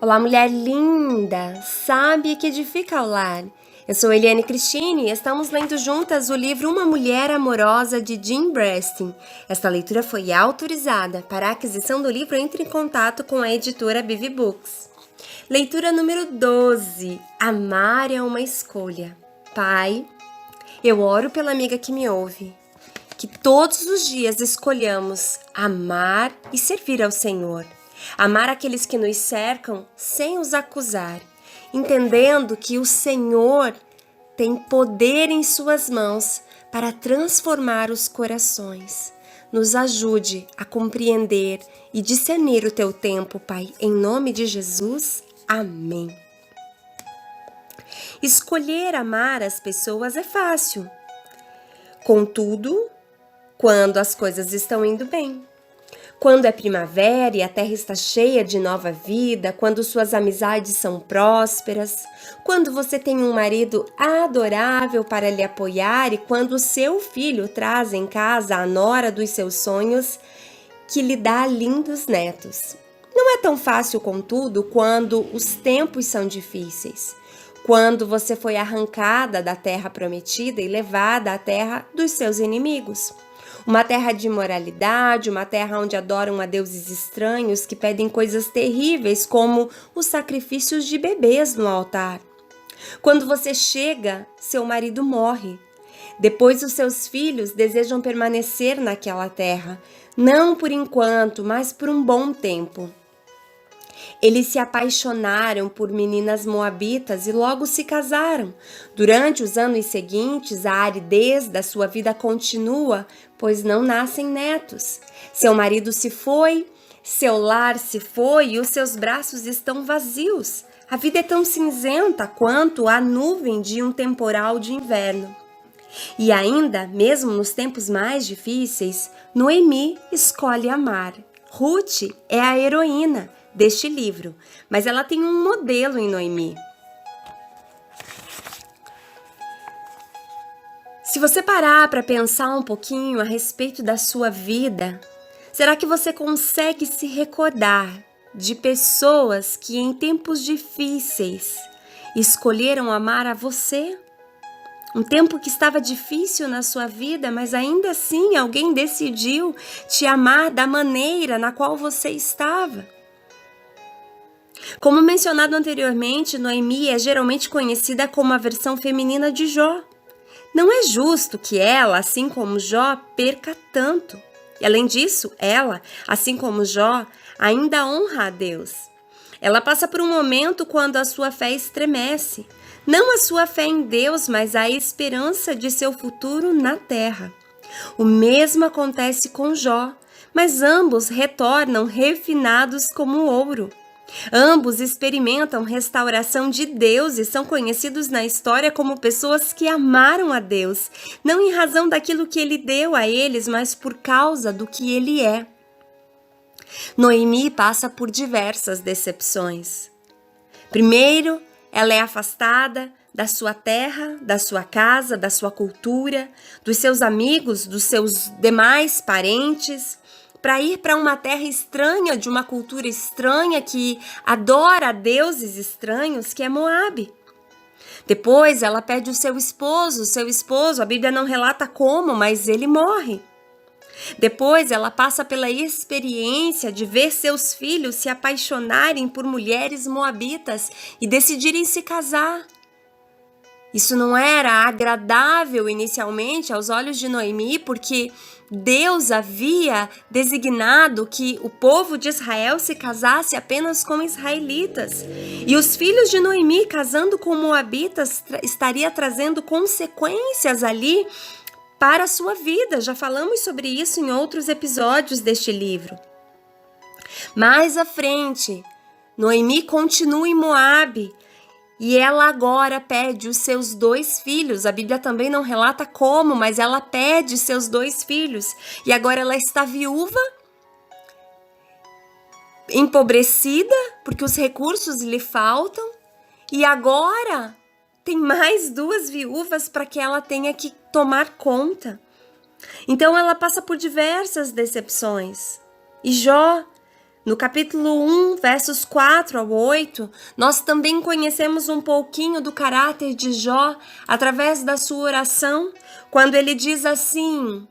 Olá, mulher linda, sábia que edifica o lar. Eu sou Eliane Cristine e estamos lendo juntas o livro Uma Mulher Amorosa, de Jean Brestin. Esta leitura foi autorizada. Para a aquisição do livro, entre em contato com a editora Bivi Books. Leitura número 12. Amar é uma escolha. Pai, eu oro pela amiga que me ouve. Que todos os dias escolhamos amar e servir ao Senhor. Amar aqueles que nos cercam sem os acusar, entendendo que o Senhor tem poder em suas mãos para transformar os corações. Nos ajude a compreender e discernir o teu tempo, Pai. Em nome de Jesus, amém. Escolher amar as pessoas é fácil. Contudo, quando as coisas estão indo bem. Quando é primavera e a terra está cheia de nova vida, quando suas amizades são prósperas, quando você tem um marido adorável para lhe apoiar e quando o seu filho traz em casa a nora dos seus sonhos que lhe dá lindos netos. Não é tão fácil, contudo, quando os tempos são difíceis. Quando você foi arrancada da terra prometida e levada à terra dos seus inimigos. Uma terra de imoralidade, uma terra onde adoram a deuses estranhos que pedem coisas terríveis como os sacrifícios de bebês no altar. Quando você chega, seu marido morre. Depois os seus filhos desejam permanecer naquela terra, não por enquanto, mas por um bom tempo. Eles se apaixonaram por meninas moabitas e logo se casaram. Durante os anos seguintes, a aridez da sua vida continua, pois não nascem netos. Seu marido se foi, seu lar se foi e os seus braços estão vazios. A vida é tão cinzenta quanto a nuvem de um temporal de inverno. E ainda, mesmo nos tempos mais difíceis, Noemi escolhe amar. Ruth é a heroína deste livro, mas ela tem um modelo em Noemi. Se você parar para pensar um pouquinho a respeito da sua vida, será que você consegue se recordar de pessoas que em tempos difíceis escolheram amar a você? Um tempo que estava difícil na sua vida, mas ainda assim alguém decidiu te amar da maneira na qual você estava. Como mencionado anteriormente, Noemi é geralmente conhecida como a versão feminina de Jó. Não é justo que ela, assim como Jó, perca tanto. E além disso, ela, assim como Jó, ainda honra a Deus. Ela passa por um momento quando a sua fé estremece. Não a sua fé em Deus, mas a esperança de seu futuro na terra. O mesmo acontece com Jó, mas ambos retornam refinados como ouro. Ambos experimentam restauração de Deus e são conhecidos na história como pessoas que amaram a Deus, não em razão daquilo que Ele deu a eles, mas por causa do que Ele é. Noemi passa por diversas decepções. Primeiro, ela é afastada da sua terra, da sua casa, da sua cultura, dos seus amigos, dos seus demais parentes, para ir para uma terra estranha, de uma cultura estranha que adora deuses estranhos, que é Moabe. Depois ela perde o seu esposo, a Bíblia não relata como, mas ele morre. Depois ela passa pela experiência de ver seus filhos se apaixonarem por mulheres moabitas e decidirem se casar. Isso não era agradável inicialmente aos olhos de Noemi, porque Deus havia designado que o povo de Israel se casasse apenas com israelitas. E os filhos de Noemi casando com moabitas estaria trazendo consequências ali para a sua vida. Já falamos sobre isso em outros episódios deste livro. Mais à frente, Noemi continua em Moabe. E ela agora pede os seus 2 filhos. A Bíblia também não relata como, mas ela pede seus 2 filhos. E agora ela está viúva, empobrecida, porque os recursos lhe faltam. E agora tem mais 2 viúvas para que ela tenha que tomar conta. Então ela passa por diversas decepções. E Jó No capítulo 1, versos 4 ao 8, nós também conhecemos um pouquinho do caráter de Jó através da sua oração, quando ele diz assim: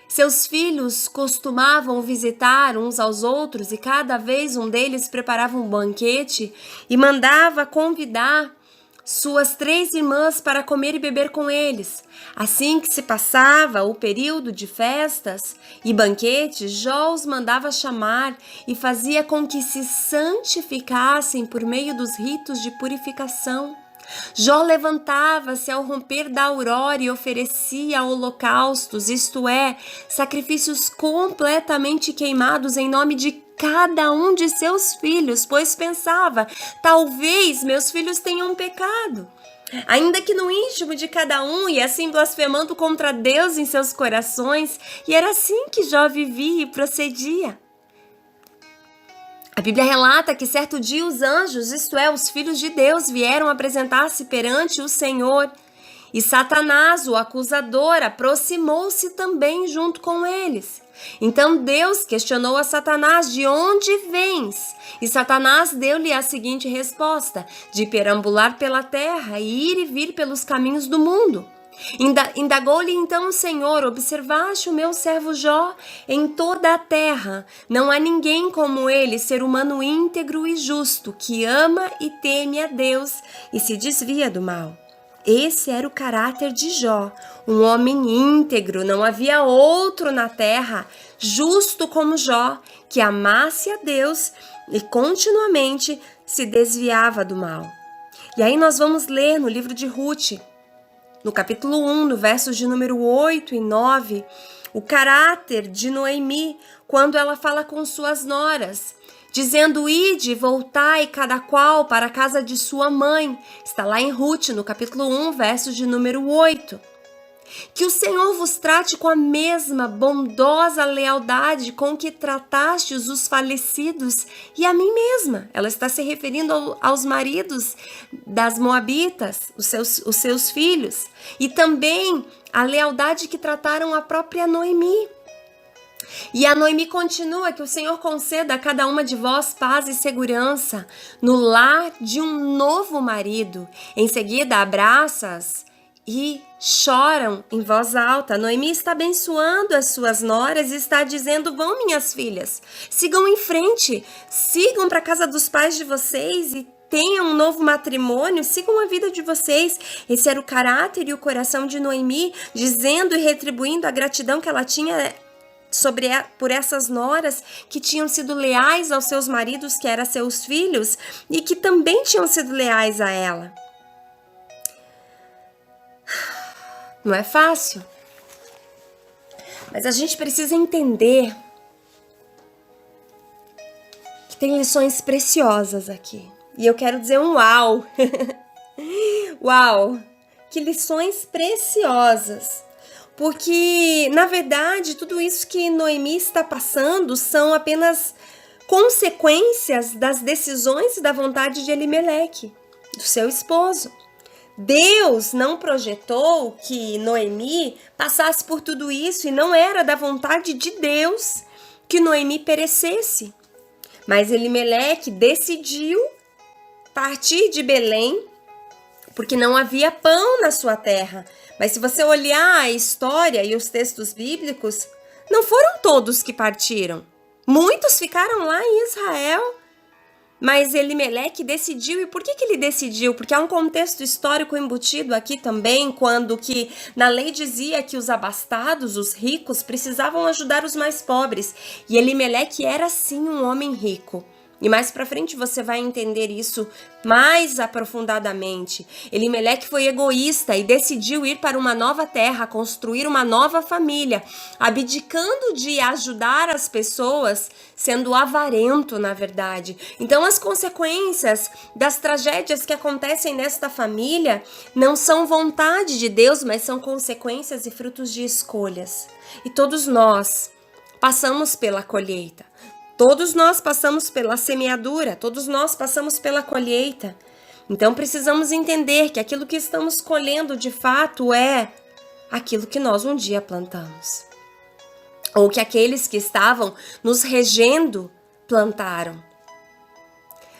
seus filhos costumavam visitar uns aos outros e cada vez um deles preparava um banquete e mandava convidar suas 3 irmãs para comer e beber com eles. Assim que se passava o período de festas e banquetes, Jó os mandava chamar e fazia com que se santificassem por meio dos ritos de purificação. Jó levantava-se ao romper da aurora e oferecia holocaustos, isto é, sacrifícios completamente queimados em nome de cada um de seus filhos, pois pensava, talvez meus filhos tenham pecado. Ainda que no íntimo de cada um, e assim blasfemando contra Deus em seus corações, e era assim que Jó vivia e procedia. A Bíblia relata que certo dia os anjos, isto é, os filhos de Deus, vieram apresentar-se perante o Senhor. E Satanás, o acusador, aproximou-se também junto com eles. Então Deus questionou a Satanás: de onde vens? E Satanás deu-lhe a seguinte resposta: de perambular pela terra e ir e vir pelos caminhos do mundo. Indagou-lhe então o Senhor: observaste o meu servo Jó? Em toda a terra não há ninguém como ele, ser humano íntegro e justo, que ama e teme a Deus e se desvia do mal. Esse era o caráter de Jó, um homem íntegro. Não havia outro na terra justo como Jó, que amasse a Deus e continuamente se desviava do mal. E aí nós vamos ler no livro de Ruth, no capítulo 1, no versos de número 8 e 9, o caráter de Noemi, quando ela fala com suas noras, dizendo: ide, voltai cada qual para a casa de sua mãe. Está lá em Ruth, no capítulo 1, versos de número 8. Que o Senhor vos trate com a mesma bondosa lealdade com que tratastes os falecidos e a mim mesma. Ela está se referindo aos maridos das moabitas, os seus filhos. E também a lealdade que trataram a própria Noemi. E a Noemi continua: que o Senhor conceda a cada uma de vós paz e segurança no lar de um novo marido. Em seguida, abraça-as e choram em voz alta. Noemi está abençoando as suas noras e está dizendo: vão, minhas filhas, sigam em frente, sigam para a casa dos pais de vocês e tenham um novo matrimônio, sigam a vida de vocês. Esse era o caráter e o coração de Noemi, dizendo e retribuindo a gratidão que ela tinha por essas noras que tinham sido leais aos seus maridos, que eram seus filhos, e que também tinham sido leais a ela. Não é fácil, mas a gente precisa entender que tem lições preciosas aqui. E eu quero dizer um uau! Uau! Que lições preciosas! Porque, na verdade, tudo isso que Noemi está passando são apenas consequências das decisões e da vontade de Elimeleque, do seu esposo. Deus não projetou que Noemi passasse por tudo isso, e não era da vontade de Deus que Noemi perecesse. Mas Elimeleque decidiu partir de Belém, porque não havia pão na sua terra. Mas se você olhar a história e os textos bíblicos, não foram todos que partiram. Muitos ficaram lá em Israel. Mas Elimeleque decidiu. E por que ele decidiu? Porque há um contexto histórico embutido aqui também, quando que na lei dizia que os abastados, os ricos, precisavam ajudar os mais pobres. E Elimeleque era sim um homem rico. E mais pra frente você vai entender isso mais aprofundadamente. Elimeleque foi egoísta e decidiu ir para uma nova terra, construir uma nova família, abdicando de ajudar as pessoas, sendo avarento, na verdade. Então, as consequências das tragédias que acontecem nesta família não são vontade de Deus, mas são consequências e frutos de escolhas. E todos nós passamos pela colheita. Todos nós passamos pela semeadura, todos nós passamos pela colheita. Então precisamos entender que aquilo que estamos colhendo de fato é aquilo que nós um dia plantamos. Ou que aqueles que estavam nos regendo plantaram.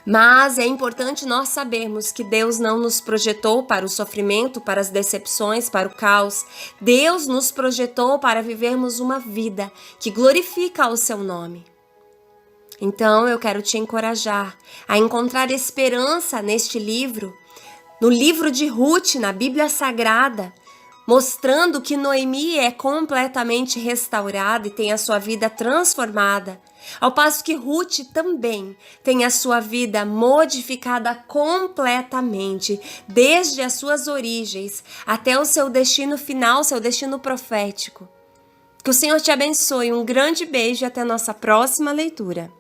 Mas é importante nós sabermos que Deus não nos projetou para o sofrimento, para as decepções, para o caos. Deus nos projetou para vivermos uma vida que glorifica o seu nome. Então eu quero te encorajar a encontrar esperança neste livro, no livro de Ruth, na Bíblia Sagrada, mostrando que Noemi é completamente restaurada e tem a sua vida transformada, ao passo que Ruth também tem a sua vida modificada completamente, desde as suas origens até o seu destino final, seu destino profético. Que o Senhor te abençoe, um grande beijo e até a nossa próxima leitura.